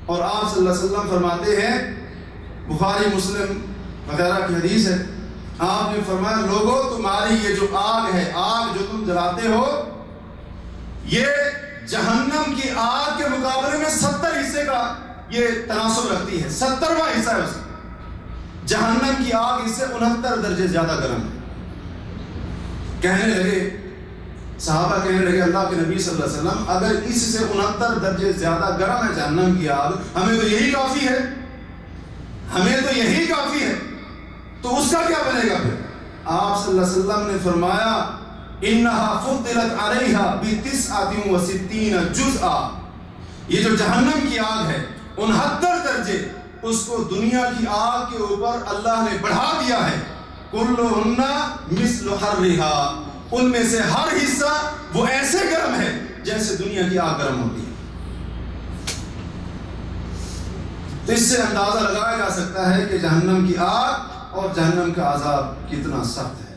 اور آپ صلی اللہ علیہ وسلم فرماتے ہیں، بخاری مسلم وغیرہ کی حدیث ہے، آپ نے فرمایا لوگوں تمہاری یہ جو آگ ہے، آگ جو تم جلاتے ہو، یہ جہنم کی آگ کے مقابلے میں 70 حصے کا یہ تناسب رکھتی ہے، 70واں حصہ ہے اس کا۔ جہنم کی آگ اس سے 69 درجے زیادہ گرم ہے۔ کہنے لگے صحابہ، کہنے لگے اللہ کے نبی صلی اللہ علیہ وسلم اگر اس سے 69 درجے زیادہ گرم ہے جہنم کی آگ، ہمیں تو یہی کافی ہے، ہمیں تو یہی کافی ہے، تو اس کا کیا بنے گا پھر؟ آپ صلی اللہ علیہ وسلم نے فرمایا انہا فضلت علیہا ب69 جزءا، یہ جو جہنم کی آگ ہے 69 درجے اس کو دنیا کی آگ کے اوپر اللہ نے بڑھا دیا ہے۔ کلہن مثل حرھا، ان میں سے ہر حصہ وہ ایسے گرم ہے جیسے دنیا کی آگ گرم ہوتی ہے۔ تو اس سے اندازہ لگایا جا سکتا ہے کہ جہنم کی آگ اور جہنم کا عذاب کتنا سخت ہے۔